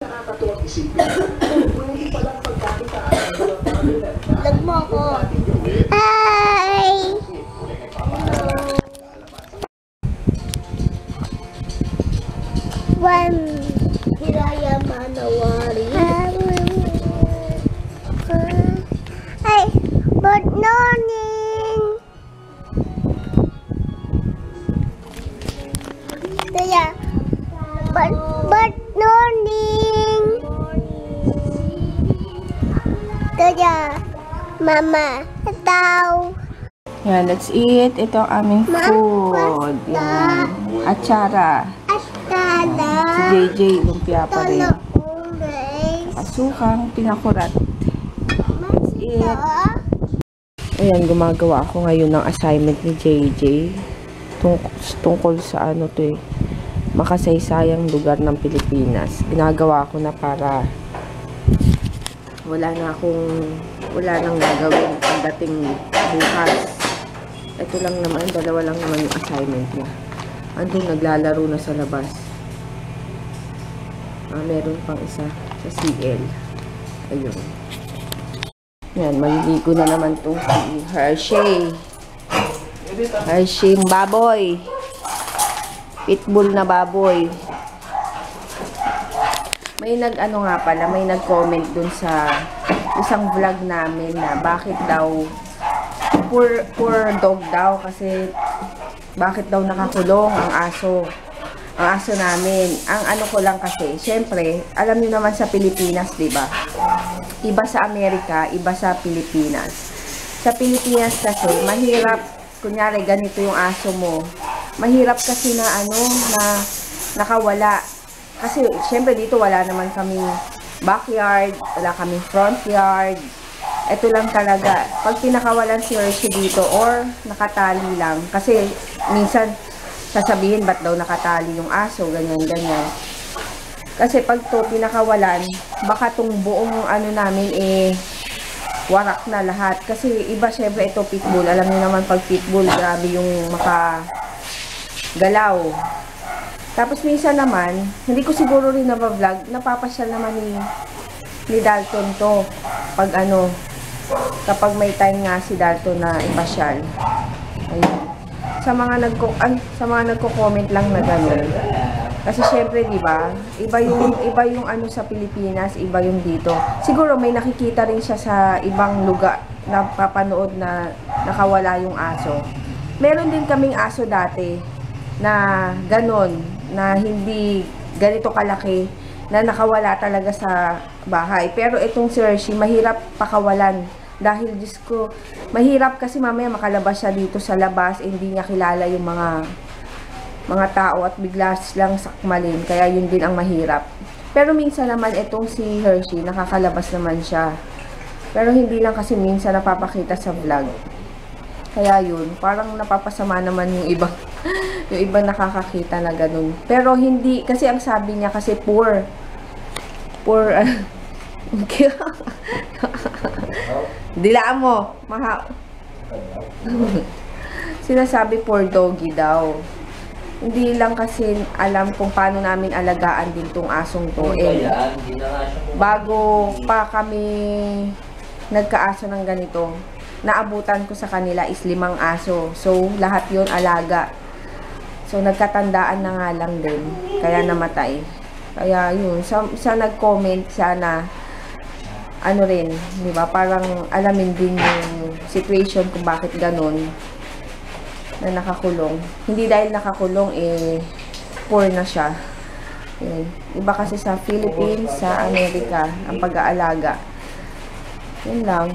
Nakakatuwang isipin. Kung hindi palang pagkakitaan ng dalawang pamilya. Lag mo ako. Hi! One. Hiraya Manawari. Ay, good morning. Kaya, good morning. Kaya, mama, tao. Yan, let's eat. Ito ang aming food. Yan. Atsara. Astada. Si JJ, lumpia pa rin. Orange. Asukang pinakurat. Let's eat. Masa. Ayan, gumagawa ako ngayon ng assignment ni JJ. Tungkol sa ano to eh. Makasaysayang lugar ng Pilipinas. Ginagawa ko na para wala nang gagawin ang dating bukas. Ito lang naman, dalawa lang naman yung assignment niya. Andun, naglalaro na sa labas. Meron pang isa sa CL. Ayun. Yan, maliligo na naman itong si Hershey. Hershey baboy. Pitbull na baboy. May may nag-comment dun sa isang vlog namin na bakit daw poor dog daw kasi bakit daw nakakulong ang aso. Ang aso namin. Ang ano ko lang kasi, syempre, alam niyo naman sa Pilipinas, 'di ba? Iba sa Amerika, iba sa Pilipinas. Sa Pilipinas kasi mahirap, kunyari ganito yung aso mo. Mahirap kasi na nakawala. Kasi, syempre, dito wala naman kaming backyard, wala kaming front yard. Ito lang talaga. Pag pinakawalan si Hershey dito or nakatali lang. Kasi, minsan, sasabihin, ba't daw nakatali yung aso, ganyan, ganyan. Kasi, pag to pinakawalan, baka tong buong namin, warak na lahat. Kasi, iba, syempre, ito pitbull. Alam niyo naman, pag pitbull, grabe yung makagalaw. Tapos minsan naman, hindi ko siguro rin na-vlog, napapasyal naman ni Dalton to. Pag kapag may time nga si Dalton na ipasyal. Ayun. Sa mga nagko-comment lang na gano'n. Kasi syempre, 'di ba? Iba yung sa Pilipinas, iba yung dito. Siguro may nakikita rin siya sa ibang lugar na papanood na nakawala yung aso. Meron din kaming aso dati na gano'n, na hindi ganito kalaki, na nakawala talaga sa bahay. Pero itong si Hershey, mahirap pakawalan. Dahil, Diyos ko, mahirap kasi mamaya makalabas siya dito sa labas, hindi niya kilala yung mga tao at bigla lang sakmalin. Kaya yun din ang mahirap. Pero minsan naman itong si Hershey, nakakalabas naman siya. Pero hindi lang kasi minsan napapakita sa vlog. Kaya yun, parang napapasama naman yung iba. Yung iba nakakakita na ganun. Pero hindi, kasi ang sabi niya kasi poor, dilaan mo, sinasabi poor doggy daw. Hindi lang kasi alam kung paano namin alagaan din tong asong to. Bago pa kami nagkaaso ng ganito, naabutan ko sa kanila is 5 aso. So, lahat yon alaga. So, nagkatandaan na nga lang din. Kaya namatay. Kaya yun, sa nag-comment sana, rin, di ba? Parang alamin din yung situation kung bakit ganun na nakakulong. Hindi dahil nakakulong, poor na siya. Yun. Iba kasi sa Philippines, sa Amerika, ang pag-aalaga. Yun lang.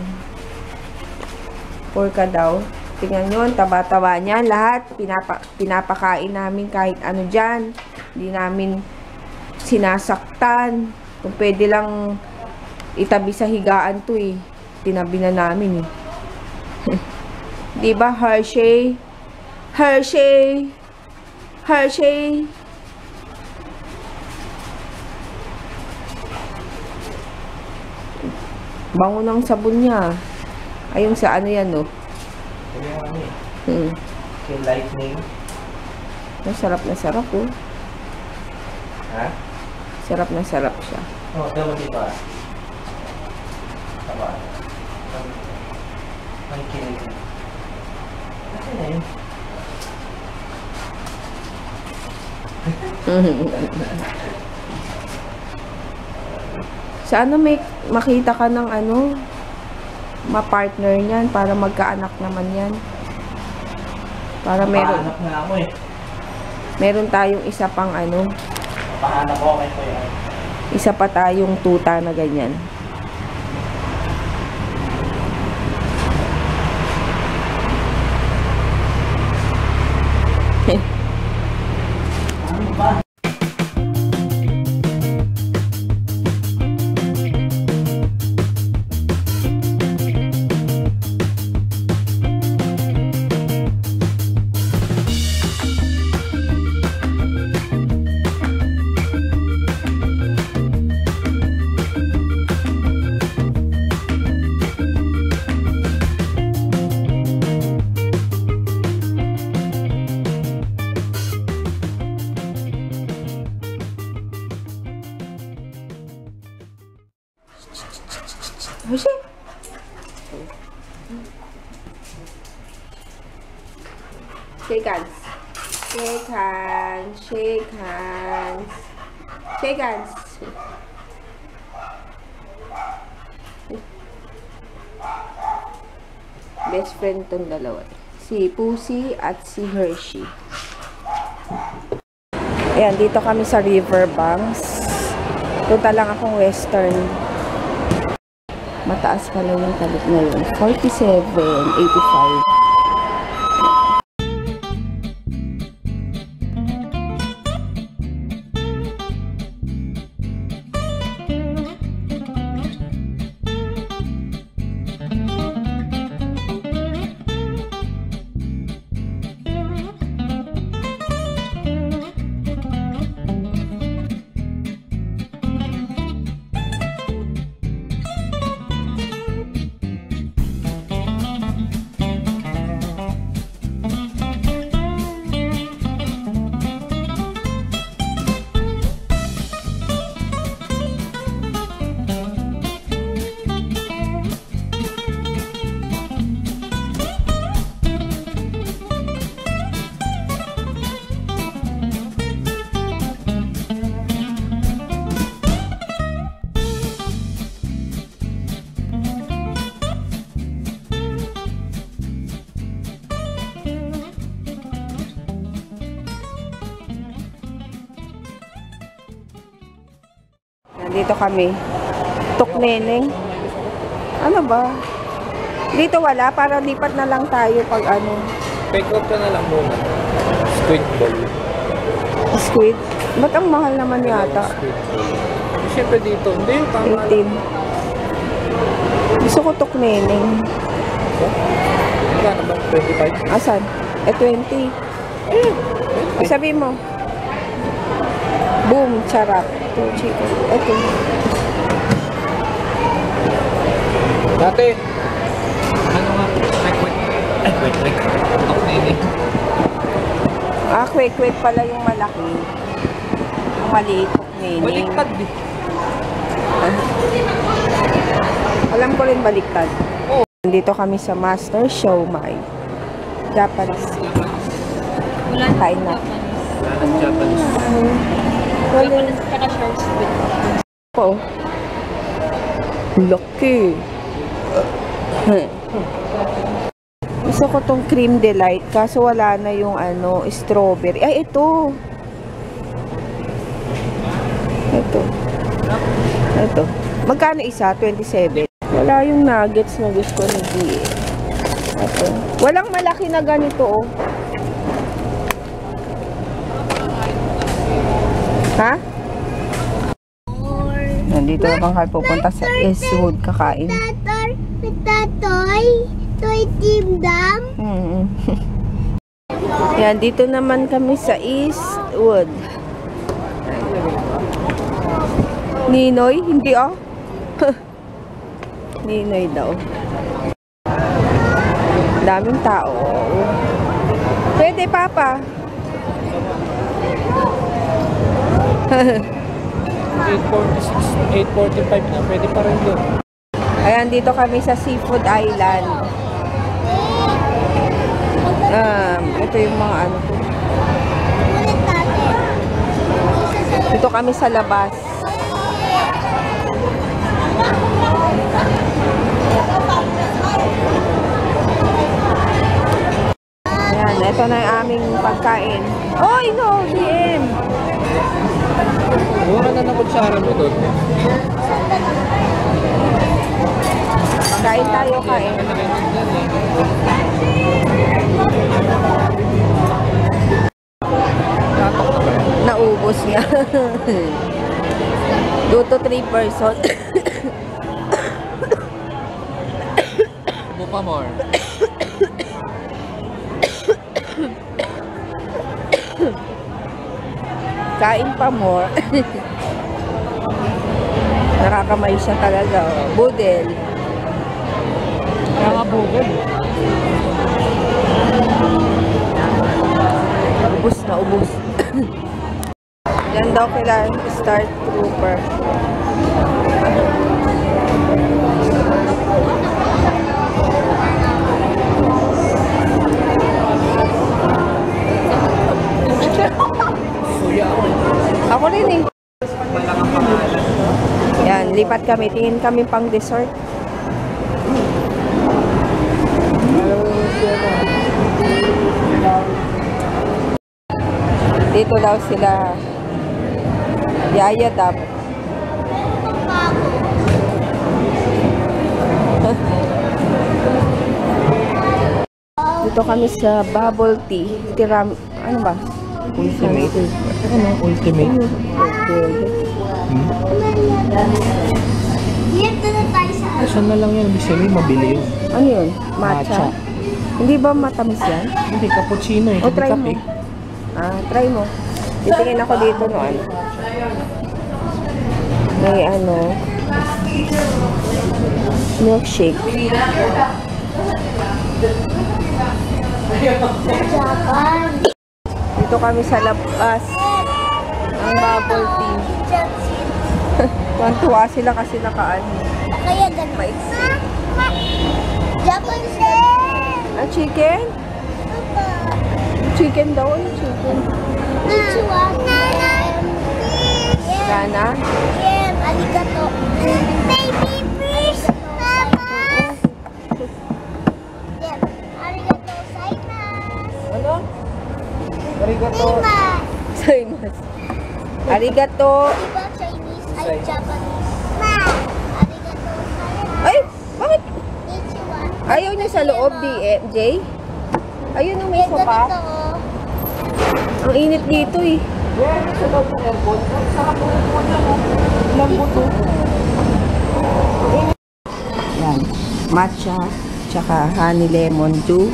Poor ka daw. Tingnan nyo, taba-taba niya. Lahat, pinapakain namin kahit ano dyan. Hindi namin sinasaktan. Kung pwede lang itabi sa higaan to tinabi na namin Diba, Hershey? Hershey! Hershey! Bango ng sabon niya. Ayun sa yan, Yung lightning. Masarap na sarap, Ha? Sarap na sarap siya. Oh, dapat di ba? Tama. Ang kinig. Kasi na yun. Sana may makita ka ng ano, ma-partner niyan para magkaanak naman yan. Para meron, Pahanap nga ako eh. meron tayong isa pang ano, Pahanap ko kay Kuya. isa pa tayong tuta na ganyan. Ano ba? Kasi, shake hands. Shake hands. Shake hands. Shake hands. Best friend tong dalawa. Si Pussy at si Hershey. Ayan, dito kami sa Riverbanks. Punta lang akong western. Mataas pala yung talit ngayon. 47.85. Dito kami. Tukneneng. Ano ba? Dito wala. Para lipat na lang tayo pag ano. Pick up ka na lang muna. Squid ball. Squid. Ba't ang mahal naman yata? Squid ball. Siyempre dito. Hindi yung tama. 18. Gusto ko tukneneng. Ano ba? 25? Asan? 20. Sabi mo. Boom. Charap. Ito, chicken. Ito. Dati. Ano nga? Wait. Tok na yun eh. Kwek-kwek pala yung malaki. Yung maliit. Tukneneng. Baliktad eh. Alam ko rin baliktad. Oo. Nandito kami sa Master Siomai. Japanese. Kain na. Japanese. Wala. Kaka short squid. Po. Laki. Gusto ko tong cream delight kaso wala na yung ano, strawberry. Ay, ito. Ito. Magkano isa? 27. Wala yung nuggets na gusto ni G. Ito. Walang malaki na ganito, oh. Ha? Nandito na bang kayo pupunta sa Eastwood kakain? Toy Team Dam. Yan, dito naman kami sa Eastwood. Ninoy? Hindi ah. Ninoy daw. Daming tao. Pwede, Papa. 8:46, 8:45 na. Pwede pa rin doon. Ayan, dito kami sa Seafood Island. Ito yung mga ano to. Ulit natin. Dito kami sa labas. Ayan, ito na yung aming pagkain. Oy, no, DM! Mura na ng kutsara mo doon. Kain tayo, kain. Naubos niya. 2 to 3 person. Mo pa more. Kain pa more. Nakakamay siya talaga. Oh. Budel. Kaya nga bugol. Ubus na ubus. Yan daw kailangan start trooper. Ako rin eh. Yan, lipat kami. Tingin kami pang dessert. Dito daw sila yayadap. Dito kami sa bubble tea. Ano ba? Ultimate. Ano? Ultimate. Dito na tayo sa Saan na lang yan? Bisili, mabili yun. Ano yun? Matcha? Hindi ba matamis yan? Hindi, cappuccino eh. O, try mo. Kape. Try mo. Titingin ako dito no ano. May ano. Milkshake. Japan. Dito kami sa labas. Ang bubble tea. Tuwan-tuwa sila kasi nakaano. Kaya ganun. Japan din. Ah, chicken? Chicken daw. Ano chicken? Konnichiwa. Gana? Yen, arigato. Baby fish. Mama. Yen, arigato gozaimasu. Ano? Arigato. Imas. Saimas. Arigato. Diba Chinese ay Japanese? Ma. Arigato gozaimasu. Ay, bakit? Konnichiwa. Ayaw niya sa loob, Jay? Ayun ang mismo Ganito, pa. oh. Ang init dito eh. Sa loob ng aircon. Sarap po po niya mo. Lambot oh. Yan. Matcha. Tsaka honey lemon dew.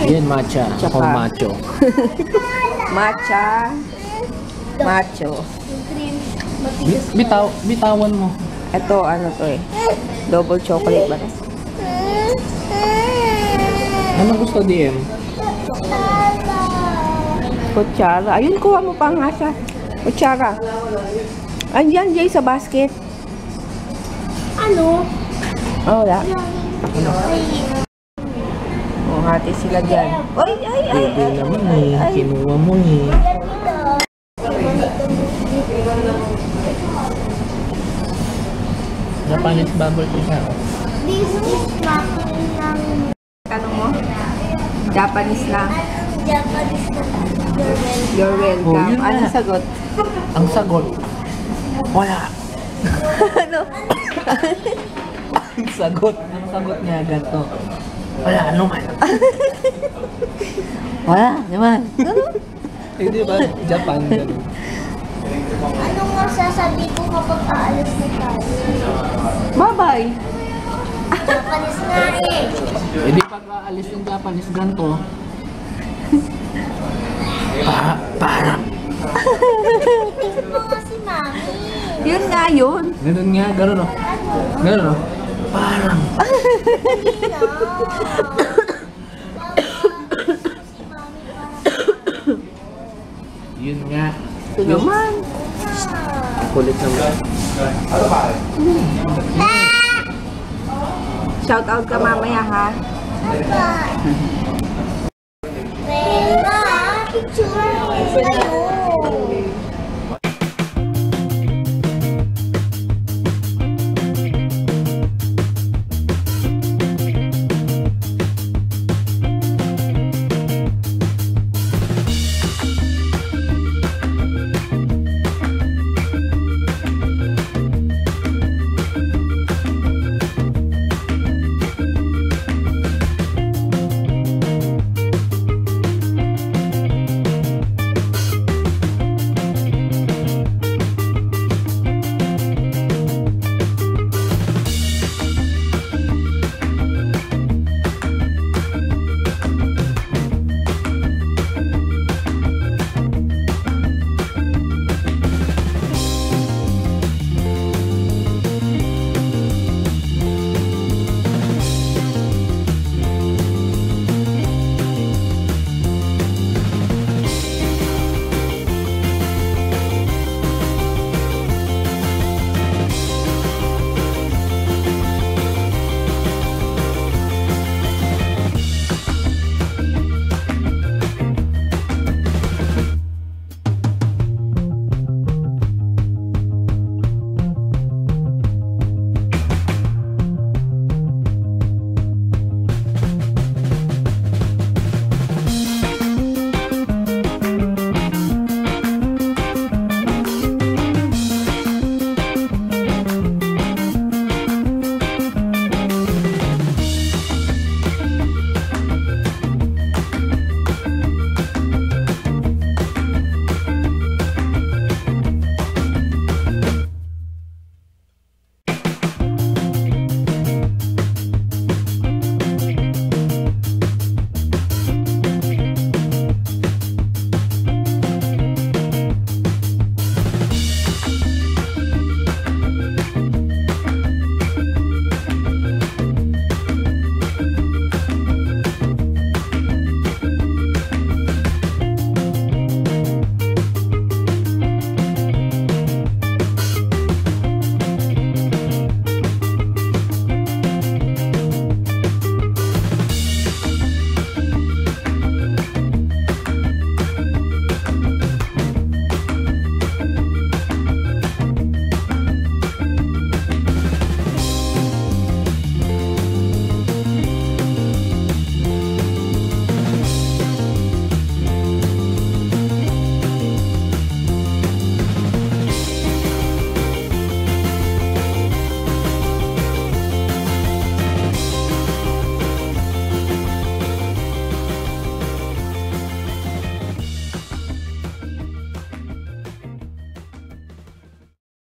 Yan, matcha. Tsaka- Or macho. Matcha. Macho. Bitawan mo. Ito, ano to eh. Double chocolate ba? Ano gusto, DM? Kutsara. Ayun, kuha mo pa nga siya. Kutsara. Andyan, Jay, sa basket. Ano? Oh, wala. Oh, hati sila dyan. Ay, ay, ay, Pwede ay, naman ay, eh. ay. Kinuha mo eh. Japanese bubble tea siya. This is making ng Tanong mo? Japanese lang. Japanese na You're welcome. Oh, yun Ano na. sagot? Ang sagot, wala. Ano? Ang sagot niya ganito. Wala naman. Wala naman. Hindi ba? Japan, ganun. Anong masasabi ko kapag aalis na tayo? Bye-bye. Japanese nga eh. Hindi pag aalis ng Japanese ganito. Parang. Tingin mo nga si Mami. Yun nga yun. Ganun nga, ganun o. Ganun o. Parang. Hindi na. Si Mami parang Yun nga. Ito naman. Kulit naman. Shout out ka mamaya, ha? Venga, picture sa'yo.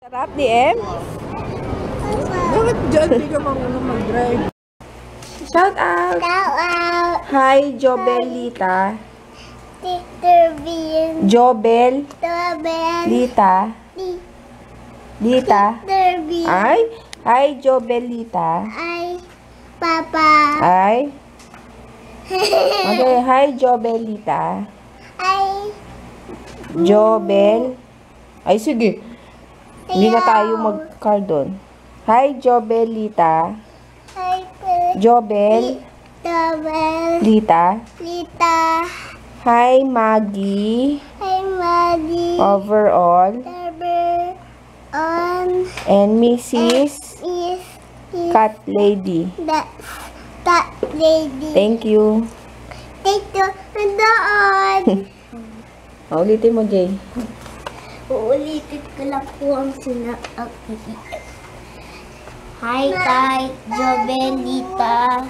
Sarap, DM? Bakit dyan? Hindi ka mang mag-drive. Shout out! Shout out. Hi, Jobelita. Sister Bean. Jobel. Tobel. Lita. Lita. Sister Bean. Ay. Hi, Jobelita. Ay, Papa. Ay. Okay, hi, Jobelita. Ay, Jobel. Ay, sige. Hindi na tayo mag-call doon. Hi, Jobelita. ay, Jobel. Tobel. Lita. Lita. Hi, Maggie. Ay, Maddie. Overall. Tobel. On. And Mrs. Is Cat Lady. that lady. Thank you. Dito, nandoon. Ulitin mo, Jay. Uulitin ko lang po ang sinabi. Hi, Tay, Jobelita,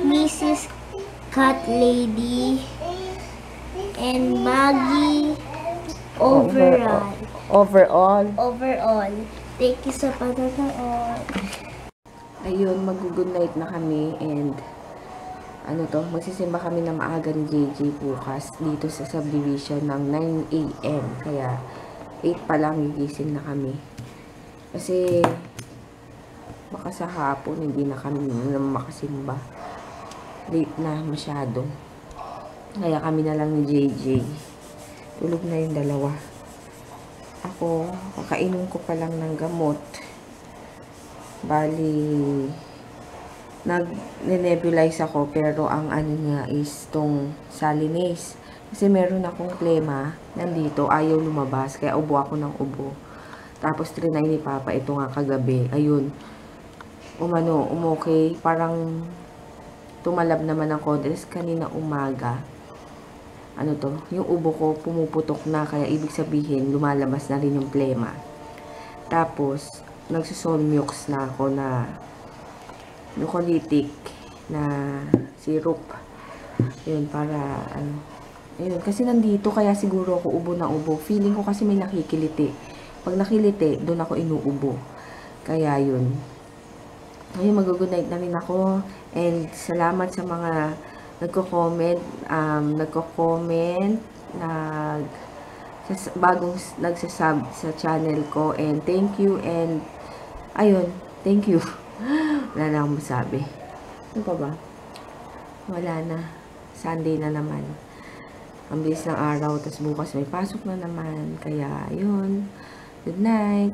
Mrs. Cat Lady, and Maggie. Overall. Overall. Thank you sa panonood. Ayun, mag-good night na kami and magsisimba kami na maaga ni JJ bukas dito sa subdivision ng 9 AM. Kaya 8 pa lang gigising na kami. Kasi baka sa hapon hindi na kami makasimba. Late na masyado. Kaya kami na lang ni JJ. Tulog na yung dalawa. ako, kakainom ko pa lang ng gamot. Bali, nag-nebulize ako, pero ang ano niya is tong Salinase. Kasi meron akong klema, nandito, ayaw lumabas, kaya ubo ako ng ubo. Tapos trinay ni Papa, ito nga kagabi, ayun, umokay, parang tumalab naman ng konti. Kanina umaga, ano to, yung ubo ko pumuputok na, kaya ibig sabihin lumalabas na rin yung plema. Tapos nagsusolmux na ako na mucolytic na syrup, yun, para ano, ayun, kasi nandito, kaya siguro ako ubo na ubo. Feeling ko kasi may nakikiliti, pag nakiliti doon ako inuubo, kaya yun. Ngayon mag-good night na rin ako, and salamat sa mga nagko-comment, bagong nagsasub sa channel ko, and thank you, and ayun, thank you. Wala na akong masabi. Ano pa ba? Wala na. Sunday na naman. Ang bilis ng araw, tas bukas may pasok na naman. Kaya, yun. Good night.